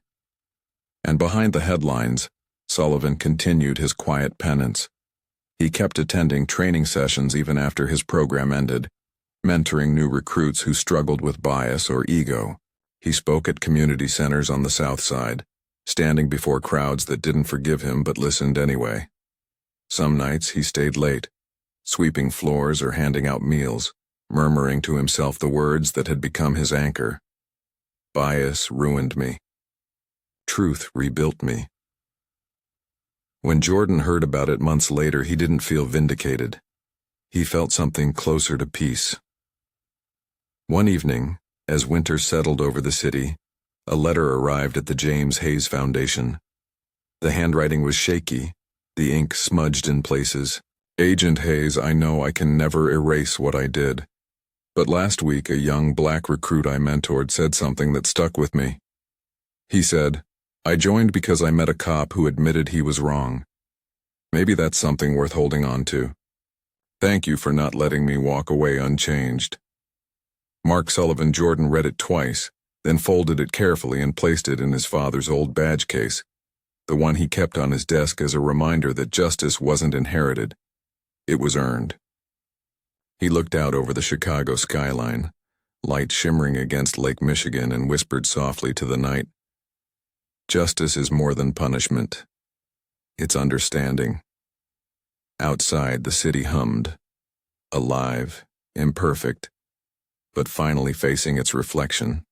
And behind the headlines, Sullivan continued his quiet penance. He kept attending training sessions even after his program ended, mentoring new recruits who struggled with bias or ego. He spoke at community centers on the South Side, standing before crowds that didn't forgive him but listened anyway. Some nights he stayed late, sweeping floors or handing out meals, murmuring to himself the words that had become his anchor. Bias ruined me. Truth rebuilt me. When Jordan heard about it months later, he didn't feel vindicated. He felt something closer to peace. One evening, as winter settled over the city, a letter arrived at the James Hayes Foundation. The handwriting was shaky, the ink smudged in places. Agent Hayes, I know I can never erase what I did. But last week, a young black recruit I mentored said something that stuck with me. He said, I joined because I met a cop who admitted he was wrong. Maybe that's something worth holding on to. Thank you for not letting me walk away unchanged. Mark Sullivan Jordan read it twice, then folded it carefully and placed it in his father's old badge case, the one he kept on his desk as a reminder that justice wasn't inherited. It was earned. He looked out over the Chicago skyline, light shimmering against Lake Michigan, and whispered softly to the night, Justice is more than punishment. It's understanding. Outside, the city hummed, alive, imperfect, but finally facing its reflection.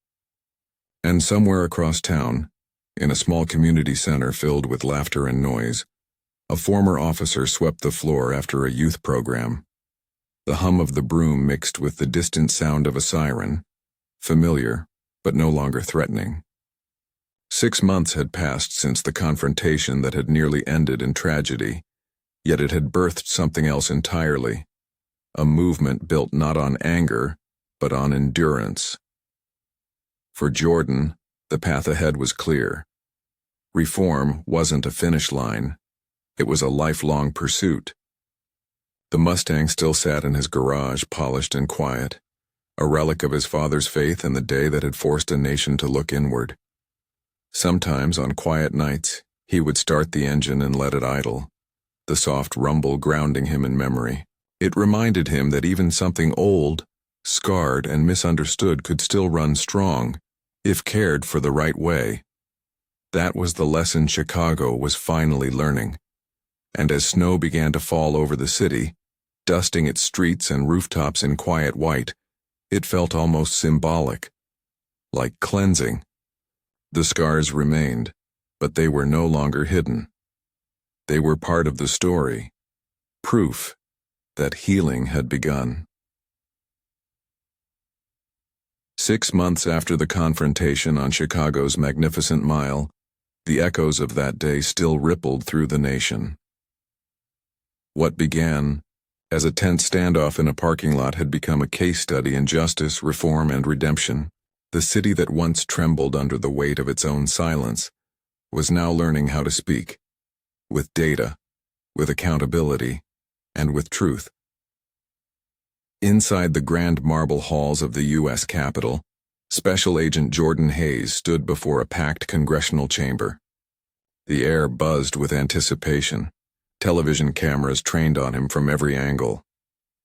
And somewhere across town, in a small community center filled with laughter and noise, a former officer swept the floor after a youth program. The hum of the broom mixed with the distant sound of a siren, familiar, but no longer threatening. 6 months had passed since the confrontation that had nearly ended in tragedy, yet it had birthed something else entirely, a movement built not on anger, but on endurance. For Jordan, the path ahead was clear. Reform wasn't a finish line. It was a lifelong pursuit. The Mustang still sat in his garage, polished and quiet, a relic of his father's faith in the day that had forced a nation to look inward. Sometimes, on quiet nights, he would start the engine and let it idle, the soft rumble grounding him in memory. It reminded him that even something old, scarred, and misunderstood could still run strong, if cared for the right way. That was the lesson Chicago was finally learning. And as snow began to fall over the city, dusting its streets and rooftops in quiet white, it felt almost symbolic, like cleansing. The scars remained, but they were no longer hidden. They were part of the story, proof that healing had begun. 6 months after the confrontation on Chicago's Magnificent Mile, the echoes of that day still rippled through the nation. What began as a tense standoff in a parking lot had become a case study in justice, reform, and redemption. The city that once trembled under the weight of its own silence was now learning how to speak, with data, with accountability, and with truth. Inside the grand marble halls of the U.S. Capitol, Special Agent Jordan Hayes stood before a packed congressional chamber. The air buzzed with anticipation. Television cameras trained on him from every angle.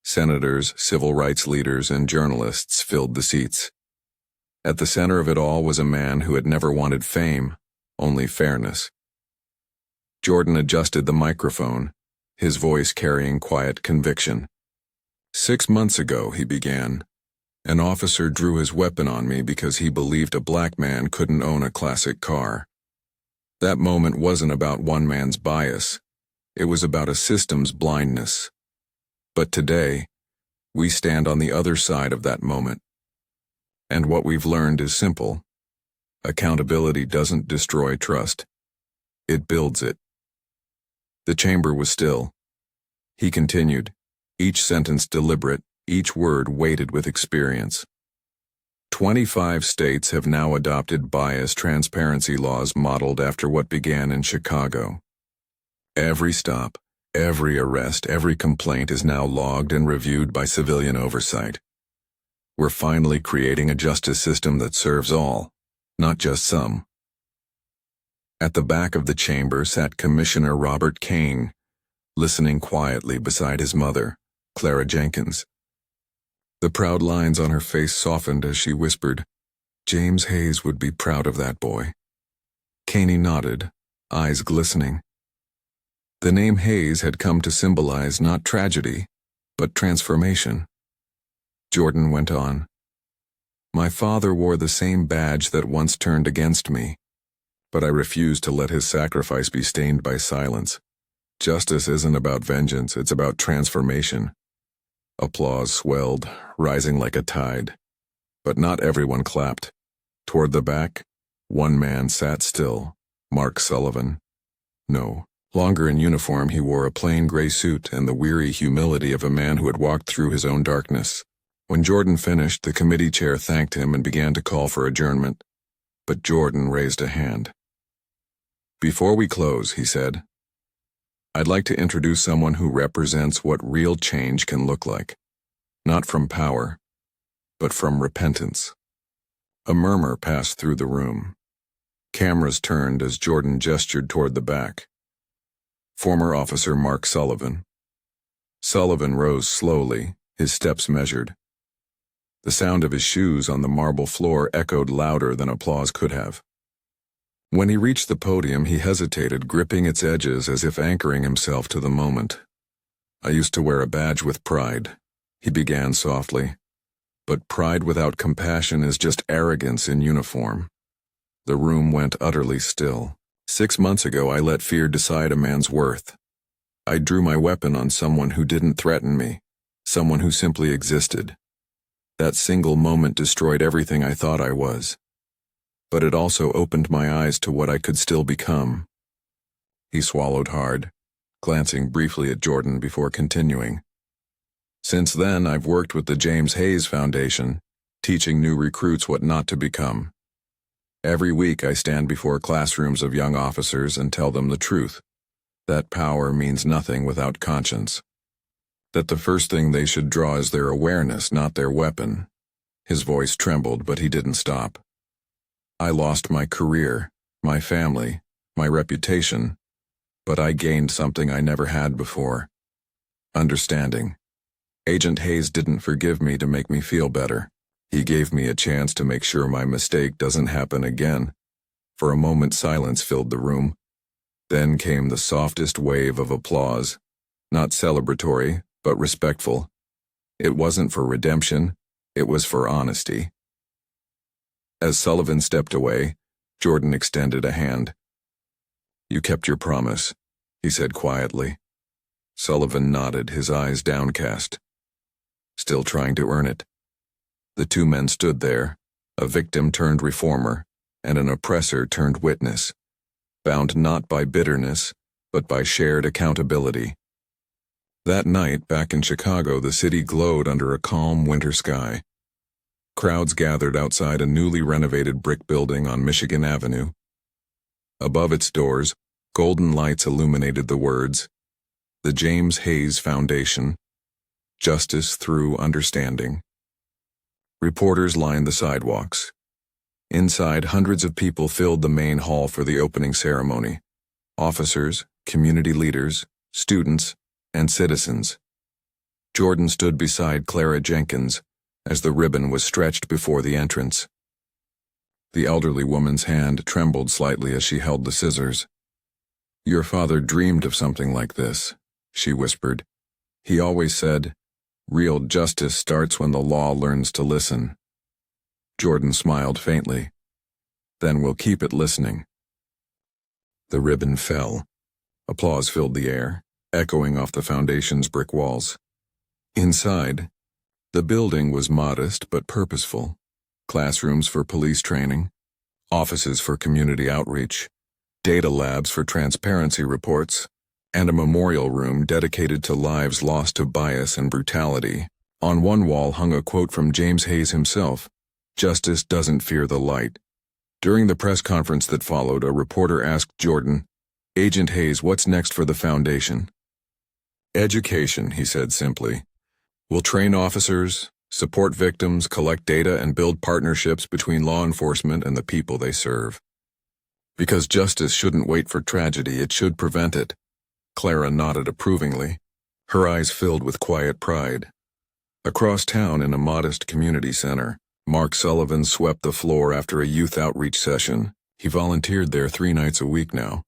Senators, civil rights leaders, and journalists filled the seats. At the center of it all was a man who had never wanted fame, only fairness. Jordan adjusted the microphone, his voice carrying quiet conviction. 6 months ago, he began, an officer drew his weapon on me because he believed a black man couldn't own a classic car. That moment wasn't about one man's bias. It was about a system's blindness. But today, we stand on the other side of that moment. And what we've learned is simple. Accountability doesn't destroy trust. It builds it. The chamber was still. He continued, each sentence deliberate, each word weighted with experience. 25 states have now adopted bias transparency laws modeled after what began in Chicago. Every stop, every arrest, every complaint is now logged and reviewed by civilian oversight. We're finally creating a justice system that serves all, not just some. At the back of the chamber sat Commissioner Robert Kane, listening quietly beside his mother, Clara Jenkins. The proud lines on her face softened as she whispered, "James Hayes would be proud of that boy." Caney nodded, eyes glistening. The name Hayes had come to symbolize not tragedy, but transformation. Jordan went on. "My father wore the same badge that once turned against me, but I refused to let his sacrifice be stained by silence. Justice isn't about vengeance, it's about transformation." Applause swelled, rising like a tide. But not everyone clapped. Toward the back, one man sat still, Mark Sullivan. No longer in uniform, he wore a plain gray suit and the weary humility of a man who had walked through his own darkness. When Jordan finished, the committee chair thanked him and began to call for adjournment. But Jordan raised a hand. "Before we close," he said, "I'd like to introduce someone who represents what real change can look like. Not from power, but from repentance." A murmur passed through the room. Cameras turned as Jordan gestured toward the back. Former Officer Mark Sullivan. Sullivan rose slowly, his steps measured. The sound of his shoes on the marble floor echoed louder than applause could have. When he reached the podium, he hesitated, gripping its edges as if anchoring himself to the moment. "I used to wear a badge with pride," he began softly. "But pride without compassion is just arrogance in uniform." The room went utterly still. 6 months ago, I let fear decide a man's worth. I drew my weapon on someone who didn't threaten me, someone who simply existed. That single moment destroyed everything I thought I was. But it also opened my eyes to what I could still become. He swallowed hard, glancing briefly at Jordan before continuing. "Since then, I've worked with the James Hayes Foundation, teaching new recruits what not to become. Every week I stand before classrooms of young officers and tell them the truth, that power means nothing without conscience. That the first thing they should draw is their awareness, not their weapon." His voice trembled, but he didn't stop. "I lost my career, my family, my reputation, but I gained something I never had before. Understanding. Agent Hayes didn't forgive me to make me feel better. He gave me a chance to make sure my mistake doesn't happen again." For a moment, silence filled the room. Then came the softest wave of applause, not celebratory, but respectful. It wasn't for redemption, it was for honesty. As Sullivan stepped away, Jordan extended a hand. "You kept your promise," he said quietly. Sullivan nodded, his eyes downcast. "Still trying to earn it." The two men stood there, a victim turned reformer, and an oppressor turned witness, bound not by bitterness, but by shared accountability. That night, back in Chicago, the city glowed under a calm winter sky. Crowds gathered outside a newly renovated brick building on Michigan Avenue. Above its doors, golden lights illuminated the words, "The James Hayes Foundation, Justice Through Understanding." Reporters lined the sidewalks. Inside, hundreds of people filled the main hall for the opening ceremony. Officers, community leaders, students, and citizens. Jordan stood beside Clara Jenkins as the ribbon was stretched before the entrance. The elderly woman's hand trembled slightly as she held the scissors. "Your father dreamed of something like this," she whispered. "He always said, 'Real justice starts when the law learns to listen.'" Jordan smiled faintly. "Then we'll keep it listening." The ribbon fell. Applause filled the air, echoing off the foundation's brick walls. Inside, the building was modest but purposeful. Classrooms for police training, offices for community outreach, data labs for transparency reports, and a memorial room dedicated to lives lost to bias and brutality. On one wall hung a quote from James Hayes himself, "Justice doesn't fear the light." During the press conference that followed, a reporter asked Jordan, "Agent Hayes, what's next for the foundation?" "Education," he said simply. "We'll train officers, support victims, collect data, and build partnerships between law enforcement and the people they serve. Because justice shouldn't wait for tragedy, it should prevent it." Clara nodded approvingly, her eyes filled with quiet pride. Across town in a modest community center, Mark Sullivan swept the floor after a youth outreach session. He volunteered there 3 nights a week now,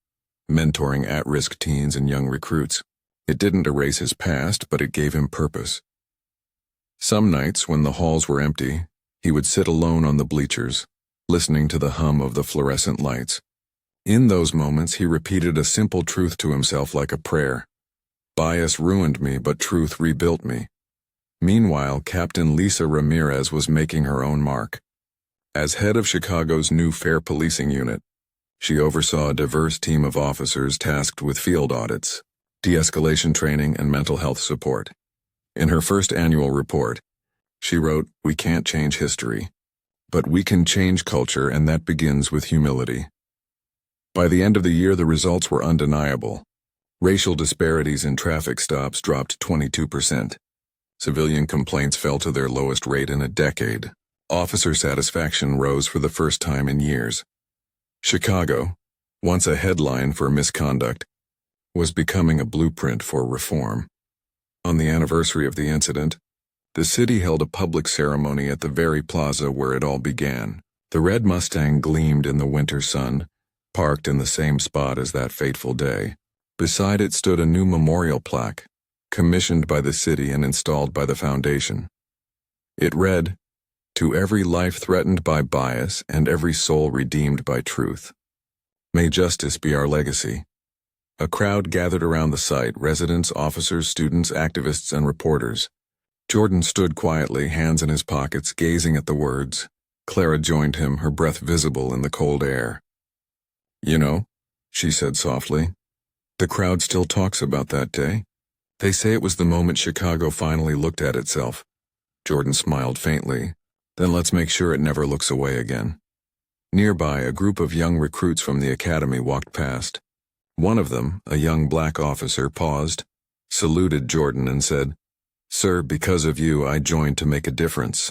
mentoring at-risk teens and young recruits. It didn't erase his past, but it gave him purpose. Some nights, when the halls were empty, he would sit alone on the bleachers, listening to the hum of the fluorescent lights. In those moments, he repeated a simple truth to himself like a prayer. Bias ruined me, but truth rebuilt me. Meanwhile, Captain Lisa Ramirez was making her own mark. As head of Chicago's new Fair Policing Unit, she oversaw a diverse team of officers tasked with field audits, de-escalation training, and mental health support. In her first annual report, she wrote, "We can't change history, but we can change culture, and that begins with humility." By the end of the year, the results were undeniable. Racial disparities in traffic stops dropped 22%. Civilian complaints fell to their lowest rate in a decade. Officer satisfaction rose for the first time in years. Chicago, once a headline for misconduct, was becoming a blueprint for reform. On the anniversary of the incident, the city held a public ceremony at the very plaza where it all began. The red Mustang gleamed in the winter sun, parked in the same spot as that fateful day. Beside it stood a new memorial plaque, commissioned by the city and installed by the foundation. It read, "To every life threatened by bias and every soul redeemed by truth. May justice be our legacy." A crowd gathered around the site, residents, officers, students, activists, and reporters. Jordan stood quietly, hands in his pockets, gazing at the words. Clara joined him, her breath visible in the cold air. "You know," she said softly, "the crowd still talks about that day. They say it was the moment Chicago finally looked at itself." Jordan smiled faintly. "Then let's make sure it never looks away again." Nearby, a group of young recruits from the academy walked past. One of them, a young black officer, paused, saluted Jordan, and said, "Sir, because of you, I joined to make a difference."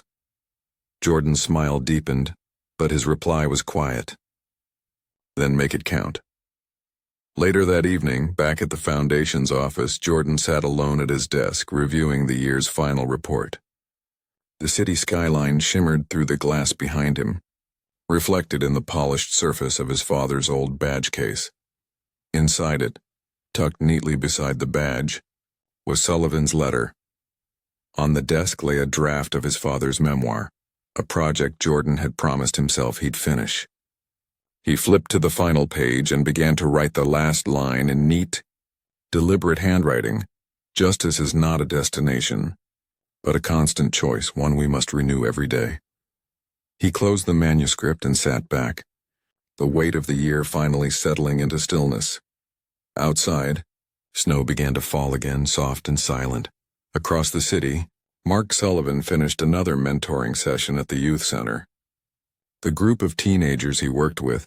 Jordan's smile deepened, but his reply was quiet. "Then make it count." Later that evening, back at the Foundation's office, Jordan sat alone at his desk, reviewing the year's final report. The city skyline shimmered through the glass behind him, reflected in the polished surface of his father's old badge case. Inside it, tucked neatly beside the badge, was Sullivan's letter. On the desk lay a draft of his father's memoir, a project Jordan had promised himself he'd finish. He flipped to the final page and began to write the last line in neat, deliberate handwriting. Justice is not a destination, but a constant choice, one we must renew every day. He closed the manuscript and sat back, the weight of the year finally settling into stillness. Outside, snow began to fall again, soft and silent. Across the city, Mark Sullivan finished another mentoring session at the youth center. The group of teenagers he worked with,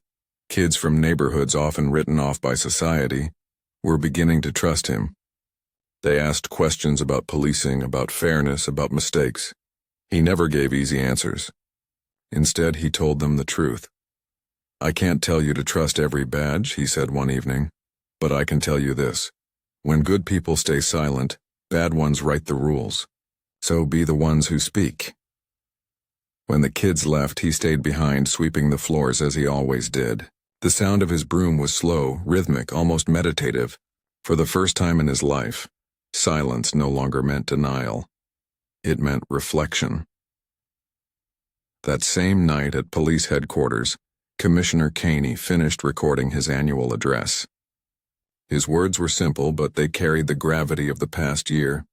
kids from neighborhoods often written off by society, were beginning to trust him. They asked questions about policing, about fairness, about mistakes. He never gave easy answers. Instead, he told them the truth. "I can't tell you to trust every badge," he said one evening, "but I can tell you this. When good people stay silent, bad ones write the rules. So be the ones who speak." When the kids left, he stayed behind, sweeping the floors as he always did. The sound of his broom was slow, rhythmic, almost meditative. For the first time in his life, silence no longer meant denial. It meant reflection. That same night at police headquarters, Commissioner Caney finished recording his annual address. His words were simple, but they carried the gravity of the past year.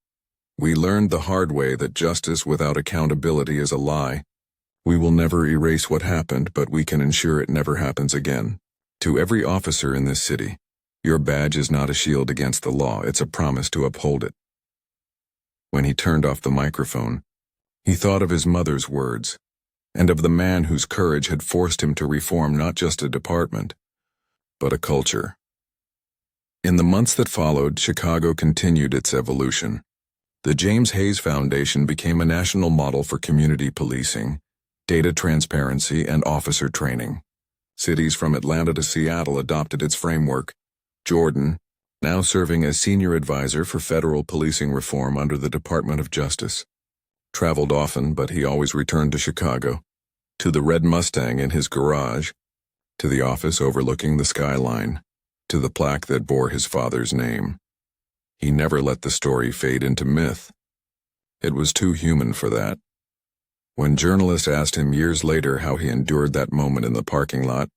"We learned the hard way that justice without accountability is a lie. We will never erase what happened, but we can ensure it never happens again. To every officer in this city, your badge is not a shield against the law, it's a promise to uphold it." When he turned off the microphone, he thought of his mother's words, and of the man whose courage had forced him to reform not just a department, but a culture. In the months that followed, Chicago continued its evolution. The James Hayes Foundation became a national model for community policing, data transparency, and officer training. Cities from Atlanta to Seattle adopted its framework. Jordan, now serving as senior advisor for federal policing reform under the Department of Justice, traveled often, but he always returned to Chicago, to the red Mustang in his garage, to the office overlooking the skyline, to the plaque that bore his father's name. He never let the story fade into myth. It was too human for that. When journalists asked him years later how he endured that moment in the parking lot,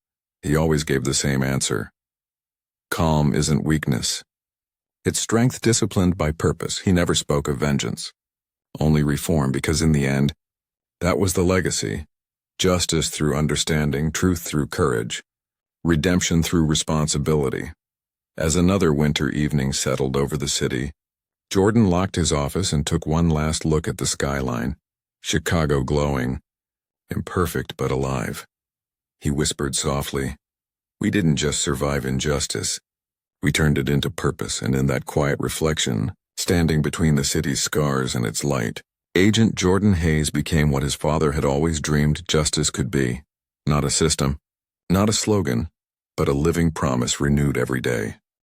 he always gave the same answer. Calm isn't weakness. It's strength disciplined by purpose. He never spoke of vengeance, only reform, because in the end, that was the legacy. Justice through understanding, truth through courage, redemption through responsibility. As another winter evening settled over the city, Jordan locked his office and took one last look at the skyline, Chicago glowing, imperfect but alive. He whispered softly, "We didn't just survive injustice. We turned it into purpose," and in that quiet reflection, standing between the city's scars and its light, Agent Jordan Hayes became what his father had always dreamed justice could be. Not a system, not a slogan, but a living promise renewed every day.